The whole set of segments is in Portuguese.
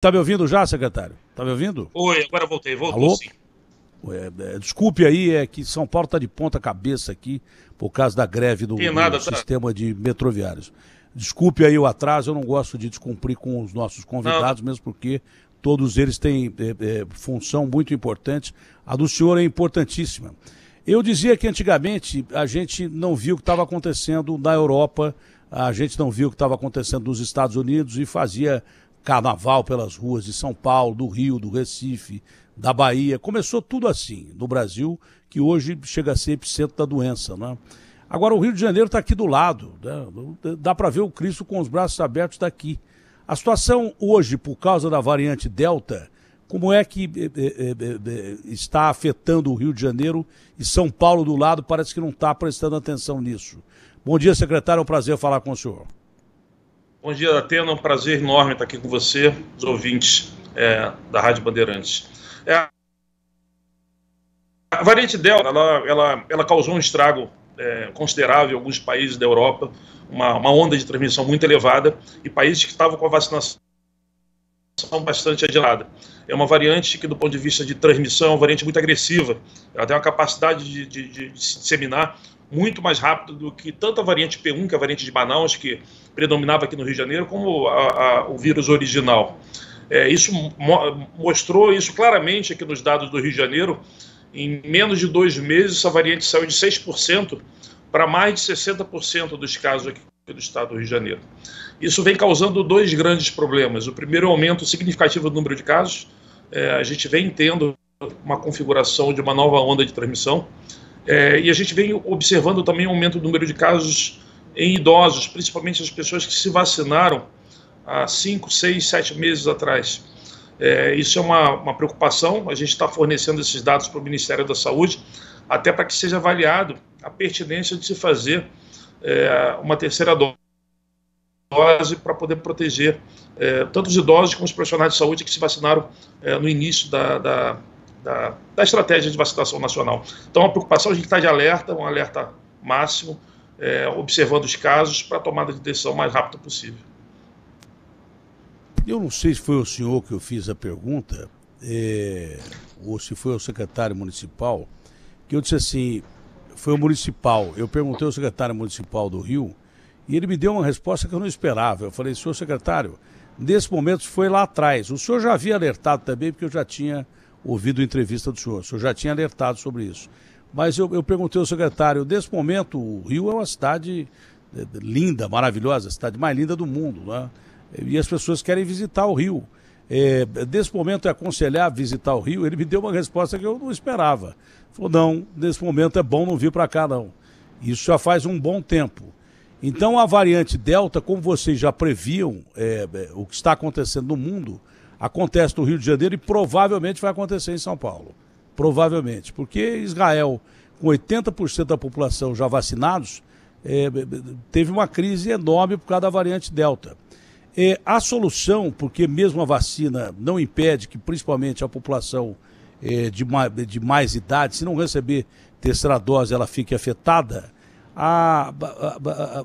Tá me ouvindo já, secretário? Tá me ouvindo? Oi, agora voltei, voltou Alô? sim. Desculpe aí, é que São Paulo está de ponta cabeça aqui por causa da greve Tem do nada, tá? sistema de metroviários. Desculpe aí o atraso, eu não gosto de descumprir com os nossos Não, convidados, mesmo porque todos eles têm função muito importante. A do senhor é importantíssima. Eu dizia que antigamente a gente não viu o que estava acontecendo na Europa, a gente não viu o que estava acontecendo nos Estados Unidos e fazia carnaval pelas ruas de São Paulo, do Rio, do Recife, da Bahia. Começou tudo assim no Brasil, que hoje chega a ser epicentro da doença, né? Agora o Rio de Janeiro está aqui do lado, né? Dá para ver o Cristo com os braços abertos daqui. A situação hoje, por causa da variante Delta, como é que está afetando o Rio de Janeiro e São Paulo do lado? Parece que não está prestando atenção nisso. Bom dia, secretário, é um prazer falar com o senhor. bom dia, Atena, é um prazer enorme estar aqui com você, os ouvintes da Rádio Bandeirantes. A variante Delta, ela causou um estrago considerável em alguns países da Europa, uma onda de transmissão muito elevada, e países que estavam com a vacinação bastante adiantada. É uma variante que, do ponto de vista de transmissão, é uma variante muito agressiva. Ela tem uma capacidade de se disseminar muito mais rápido do que tanto a variante P1, que é a variante de Manaus, que predominava aqui no Rio de Janeiro, como o vírus original. Isso mostrou isso claramente aqui nos dados do Rio de Janeiro. Em menos de 2 meses, essa variante saiu de 6% para mais de 60% dos casos aqui do estado do Rio de Janeiro. Isso vem causando 2 grandes problemas. O primeiro é o aumento significativo do número de casos. A gente vem tendo uma configuração de uma nova onda de transmissão. E a gente vem observando também o aumento do número de casos em idosos, principalmente as pessoas que se vacinaram há 5, 6, 7 meses atrás. Isso é uma preocupação. A gente está fornecendo esses dados para o Ministério da Saúde, até para que seja avaliado a pertinência de se fazer uma terceira dose para poder proteger tanto os idosos como os profissionais de saúde que se vacinaram no início da estratégia de vacinação nacional. Então, a preocupação, a gente está de alerta, um alerta máximo, observando os casos para a tomada de decisão o mais rápido possível. Eu não sei se foi o senhor que eu fiz a pergunta, ou se foi o secretário municipal, que eu disse assim, foi o municipal. Eu perguntei ao secretário municipal do Rio e ele me deu uma resposta que eu não esperava. Eu falei, senhor secretário, nesse momento foi lá atrás. O senhor já havia alertado também, porque eu já tinha ouvido a entrevista do senhor. O senhor já tinha alertado sobre isso. Mas eu perguntei ao secretário, nesse momento o Rio é uma cidade linda, maravilhosa, a cidade mais linda do mundo, né? E as pessoas querem visitar o Rio. Nesse momento é aconselhar visitar o Rio? Ele me deu uma resposta que eu não esperava. Falou, não, nesse momento é bom não vir para cá, não. Isso já faz um bom tempo. Então a variante Delta, como vocês já previam o que está acontecendo no mundo, acontece no Rio de Janeiro e provavelmente vai acontecer em São Paulo. Provavelmente. Porque Israel, com 80% da população já vacinados, teve uma crise enorme por causa da variante Delta. A solução, porque mesmo a vacina não impede que principalmente a população de mais idade, se não receber terceira dose, ela fique afetada,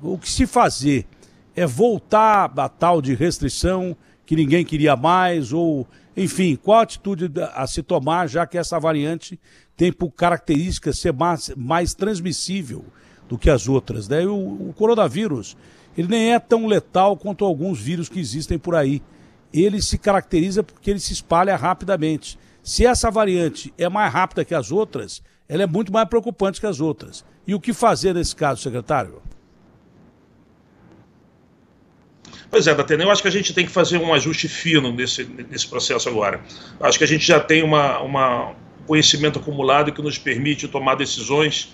o que se fazer é voltar a tal de restrição que ninguém queria mais, ou, enfim, qual a atitude a se tomar, já que essa variante tem por característica ser mais transmissível do que as outras, né? O coronavírus, ele nem é tão letal quanto alguns vírus que existem por aí. Ele se caracteriza porque ele se espalha rapidamente. Se essa variante é mais rápida que as outras, ela é muito mais preocupante que as outras. E o que fazer nesse caso, secretário? Pois é, Datena, eu acho que a gente tem que fazer um ajuste fino nesse processo agora. Eu acho que a gente já tem um conhecimento acumulado que nos permite tomar decisões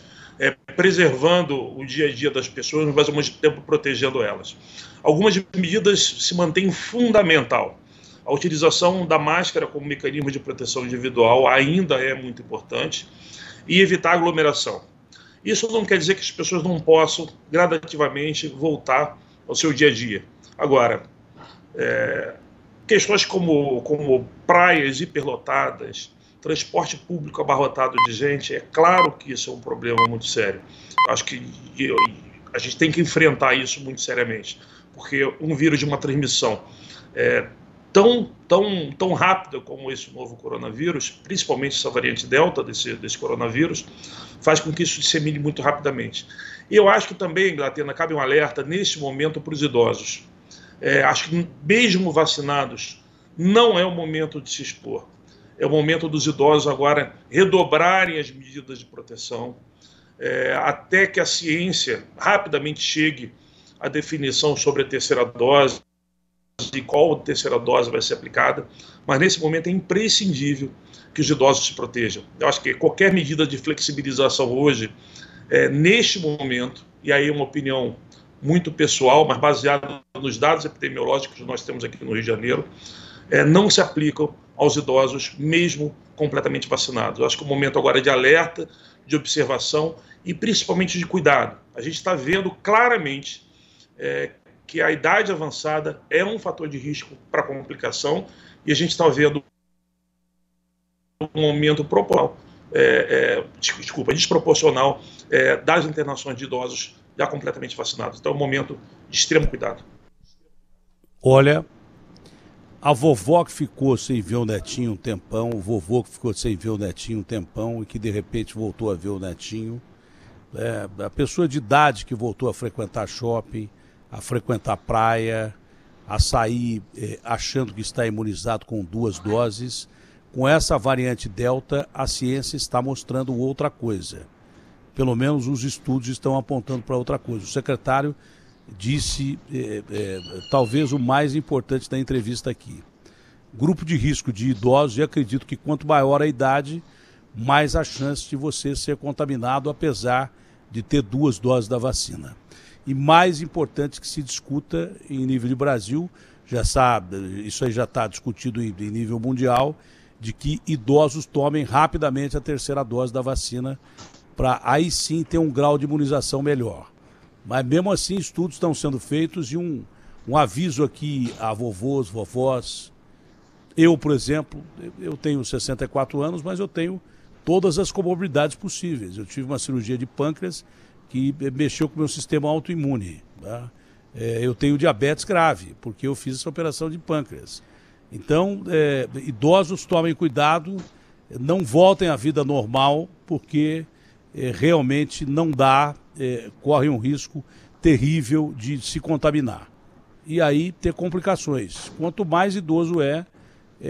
preservando o dia a dia das pessoas, mas ao mesmo tempo protegendo elas. Algumas medidas se mantêm fundamental. A utilização da máscara como mecanismo de proteção individual ainda é muito importante, e evitar aglomeração. Isso não quer dizer que as pessoas não possam gradativamente voltar ao seu dia a dia. Agora, questões como praias hiperlotadas, transporte público abarrotado de gente, é claro que isso é um problema muito sério. Acho que a gente tem que enfrentar isso muito seriamente, porque um vírus de uma transmissão tão rápida como esse novo coronavírus, principalmente essa variante Delta desse coronavírus, faz com que isso dissemine muito rapidamente. E eu acho que também, Atena, cabe um alerta nesse momento para os idosos. Acho que mesmo vacinados, não é o momento de se expor. É o momento dos idosos agora redobrarem as medidas de proteção, até que a ciência rapidamente chegue à definição sobre a terceira dose, de qual terceira dose vai ser aplicada, mas nesse momento é imprescindível que os idosos se protejam. Eu acho que qualquer medida de flexibilização hoje, neste momento, e aí uma opinião muito pessoal, mas baseada nos dados epidemiológicos que nós temos aqui no Rio de Janeiro, não se aplicam aos idosos, mesmo completamente vacinados. Eu acho que o momento agora é de alerta, de observação e principalmente de cuidado. A gente está vendo claramente que a idade avançada é um fator de risco para complicação e a gente está vendo um aumento desproporcional das internações de idosos já completamente vacinados. Então é um momento de extremo cuidado. Olha, a vovó que ficou sem ver o netinho um tempão, o vovô que ficou sem ver o netinho um tempão e que de repente voltou a ver o netinho, a pessoa de idade que voltou a frequentar shopping, a frequentar praia, a sair achando que está imunizado com 2 doses. Com essa variante Delta, a ciência está mostrando outra coisa. Pelo menos os estudos estão apontando para outra coisa. O secretário disse, talvez o mais importante da entrevista aqui. Grupo de risco de idosos, e acredito que quanto maior a idade, mais a chance de você ser contaminado, apesar de ter 2 doses da vacina. E mais importante que se discuta em nível de Brasil, já sabe, isso aí já está discutido em nível mundial, de que idosos tomem rapidamente a terceira dose da vacina para aí sim ter um grau de imunização melhor. Mas mesmo assim estudos estão sendo feitos e um aviso aqui a vovôs, vovós. Eu, por exemplo, eu tenho 64 anos, mas eu tenho todas as comorbidades possíveis. Eu tive uma cirurgia de pâncreas que mexeu com o meu sistema autoimune. Tá? Eu tenho diabetes grave, porque eu fiz essa operação de pâncreas. Então, idosos tomem cuidado, não voltem à vida normal, porque realmente não dá, corre um risco terrível de se contaminar. E aí ter complicações. Quanto mais idoso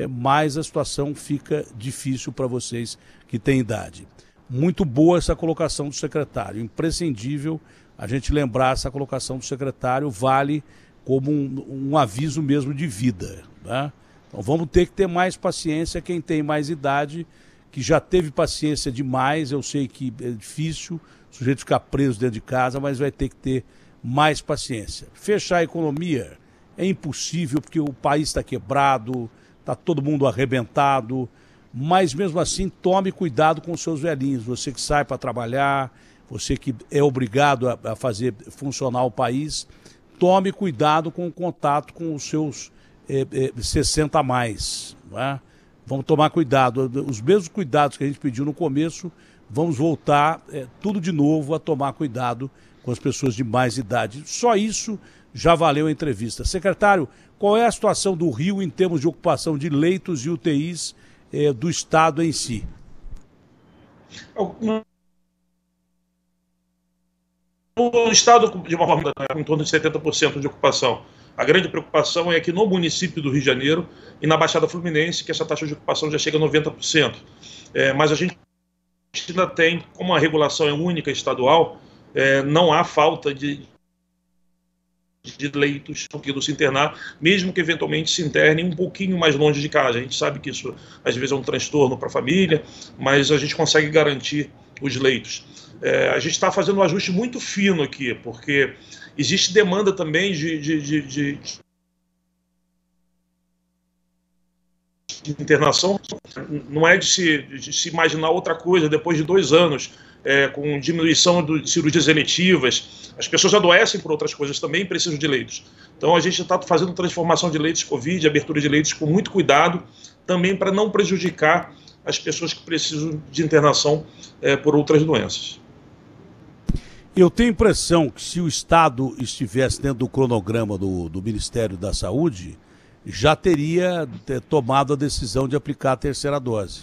mais a situação fica difícil para vocês que têm idade. Muito boa essa colocação do secretário, imprescindível a gente lembrar essa colocação do secretário, vale como um aviso mesmo de vida. Tá? Então vamos ter que ter mais paciência, quem tem mais idade, que já teve paciência demais, eu sei que é difícil o sujeito ficar preso dentro de casa, mas vai ter que ter mais paciência. Fechar a economia é impossível, porque o país está quebrado, está todo mundo arrebentado, mas mesmo assim tome cuidado com os seus velhinhos, você que sai para trabalhar, você que é obrigado a fazer funcionar o país, tome cuidado com o contato com os seus 60 a mais. Não é? Vamos tomar cuidado, os mesmos cuidados que a gente pediu no começo, vamos voltar tudo de novo a tomar cuidado com as pessoas de mais idade. Só isso já valeu a entrevista. Secretário, qual é a situação do Rio em termos de ocupação de leitos e UTIs do Estado em si? O Estado, de uma forma, com em torno de 70% de ocupação. A grande preocupação é que no município do Rio de Janeiro e na Baixada Fluminense, que essa taxa de ocupação já chega a 90%. Mas a gente ainda tem, como a regulação é única estadual, não há falta de leitos que se internar, mesmo que eventualmente se internem um pouquinho mais longe de casa. A gente sabe que isso às vezes é um transtorno para a família, mas a gente consegue garantir os leitos. A gente está fazendo um ajuste muito fino aqui, porque existe demanda também de internação. Não é de se imaginar outra coisa depois de 2 anos, com diminuição de cirurgias eletivas. As pessoas adoecem por outras coisas também, precisam de leitos. Então a gente está fazendo transformação de leitos Covid, abertura de leitos com muito cuidado, também para não prejudicar as pessoas que precisam de internação por outras doenças. Eu tenho a impressão que se o Estado estivesse dentro do cronograma do Ministério da Saúde, já teria tomado a decisão de aplicar a terceira dose.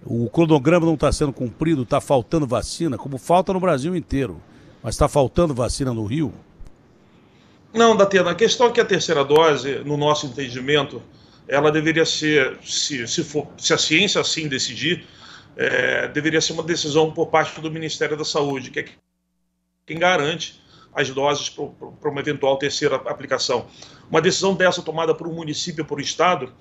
O cronograma não está sendo cumprido, está faltando vacina, como falta no Brasil inteiro. Mas está faltando vacina no Rio? Não, Datena, a questão é que a terceira dose, no nosso entendimento, ela deveria ser, se a ciência assim decidir, deveria ser uma decisão por parte do Ministério da Saúde, que é quem garante as doses para uma eventual terceira aplicação. Uma decisão dessa tomada por um município, por um estado,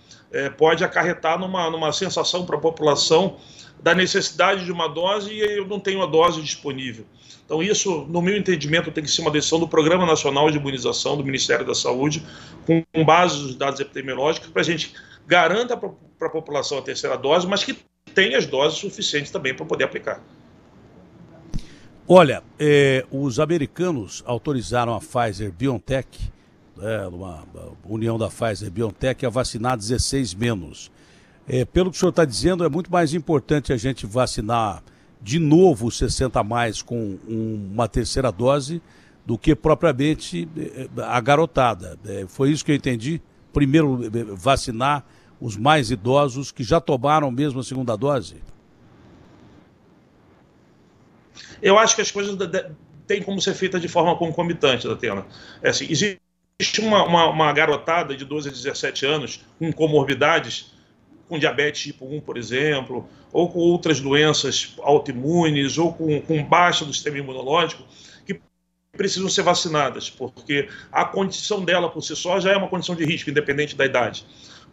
pode acarretar numa sensação para a população da necessidade de uma dose e eu não tenho a dose disponível. Então isso, no meu entendimento, tem que ser uma decisão do Programa Nacional de Imunização do Ministério da Saúde, com base nos dados epidemiológicos, para a gente garanta para a população a terceira dose, mas que tenha as doses suficientes também para poder aplicar. Olha, os americanos autorizaram a Pfizer-BioNTech, uma união da Pfizer-BioNTech, a vacinar 16 menos. Pelo que o senhor está dizendo, é muito mais importante a gente vacinar de novo 60 a mais com uma terceira dose do que propriamente a garotada. Foi isso que eu entendi? Primeiro vacinar os mais idosos que já tomaram mesmo a segunda dose? Eu acho que as coisas têm como ser feitas de forma concomitante, Datena. Assim, existe uma garotada de 12 a 17 anos com comorbidades, com diabetes tipo 1, por exemplo, ou com outras doenças autoimunes, ou com baixa do sistema imunológico, que precisam ser vacinadas, porque a condição dela por si só já é uma condição de risco, independente da idade.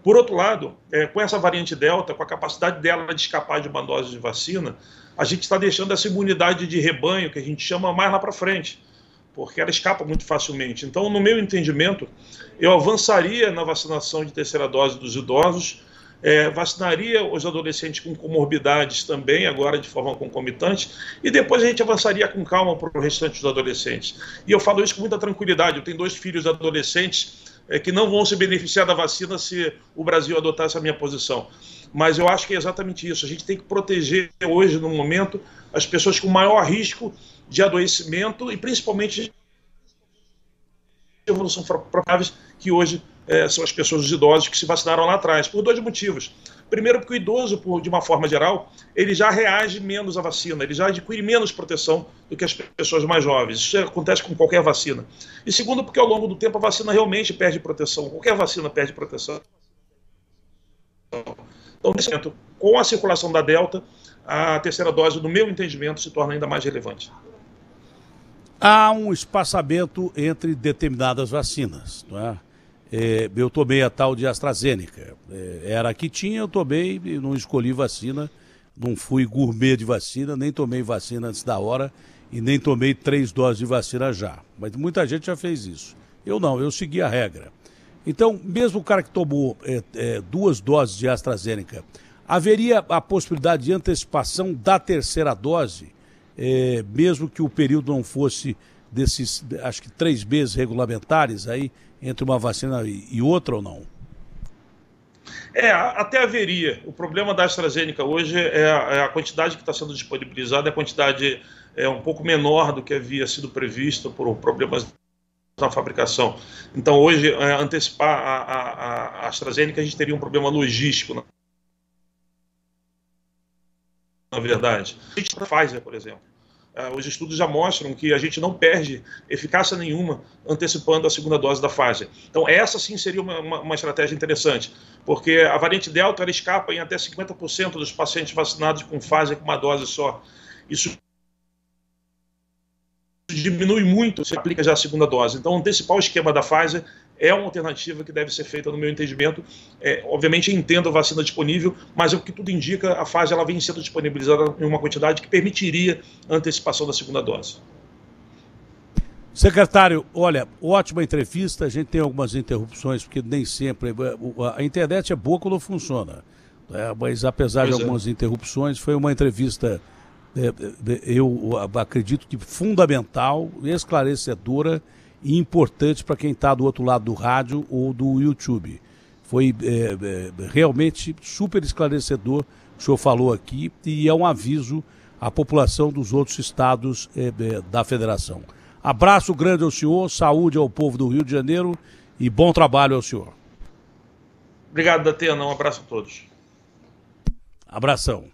Por outro lado, com essa variante Delta, com a capacidade dela de escapar de uma dose de vacina, a gente está deixando essa imunidade de rebanho, que a gente chama, mais lá para frente, porque ela escapa muito facilmente. Então, no meu entendimento, eu avançaria na vacinação de terceira dose dos idosos, vacinaria os adolescentes com comorbidades também, agora de forma concomitante, e depois a gente avançaria com calma para o restante dos adolescentes. E eu falo isso com muita tranquilidade. Eu tenho 2 filhos adolescentes que não vão se beneficiar da vacina se o Brasil adotar essa minha posição. Mas eu acho que é exatamente isso. A gente tem que proteger hoje, no momento, as pessoas com maior risco de adoecimento e principalmente de evolução prováveis, que hoje são as pessoas, os idosos que se vacinaram lá atrás, por 2 motivos. Primeiro, porque o idoso, de uma forma geral, ele já reage menos à vacina, ele já adquire menos proteção do que as pessoas mais jovens. Isso acontece com qualquer vacina. E segundo, porque ao longo do tempo a vacina realmente perde proteção. Qualquer vacina perde proteção. Então, nesse momento, com a circulação da Delta, a terceira dose, no meu entendimento, se torna ainda mais relevante. Há um espaçamento entre determinadas vacinas, não é? Eu tomei a tal de AstraZeneca. Era a que tinha, eu tomei e não escolhi vacina, não fui gourmet de vacina, nem tomei vacina antes da hora e nem tomei 3 doses de vacina já. Mas muita gente já fez isso. Eu não, eu segui a regra. Então, mesmo o cara que tomou 2 doses de AstraZeneca, haveria a possibilidade de antecipação da terceira dose, mesmo que o período não fosse desses, acho que 3 meses regulamentares aí, entre uma vacina e outra ou não? Até haveria. O problema da AstraZeneca hoje é a quantidade que está sendo disponibilizada, a quantidade é um pouco menor do que havia sido previsto por problemas na fabricação. Então, hoje, antecipar a AstraZeneca, a gente teria um problema logístico, na verdade. A gente Pfizer, por exemplo. Os estudos já mostram que a gente não perde eficácia nenhuma antecipando a segunda dose da Pfizer. Então, essa sim seria uma estratégia interessante, porque a variante Delta ela escapa em até 50% dos pacientes vacinados com Pfizer com uma dose só. Isso diminui muito se aplica já a segunda dose. Então, antecipar o esquema da Pfizer é uma alternativa que deve ser feita, no meu entendimento. Obviamente, entendo a vacina disponível, mas o que tudo indica, a Pfizer ela vem sendo disponibilizada em uma quantidade que permitiria a antecipação da segunda dose. Secretário, olha, ótima entrevista. A gente tem algumas interrupções, porque nem sempre... A internet é boa quando funciona, mas apesar de algumas interrupções, foi uma entrevista... eu acredito que fundamental, esclarecedora e importante para quem está do outro lado do rádio ou do YouTube. Foi realmente super esclarecedor o que o senhor falou aqui e é um aviso à população dos outros estados da federação. Abraço grande ao senhor, saúde ao povo do Rio de Janeiro e bom trabalho ao senhor. Obrigado, Datena. Um abraço a todos. Abração.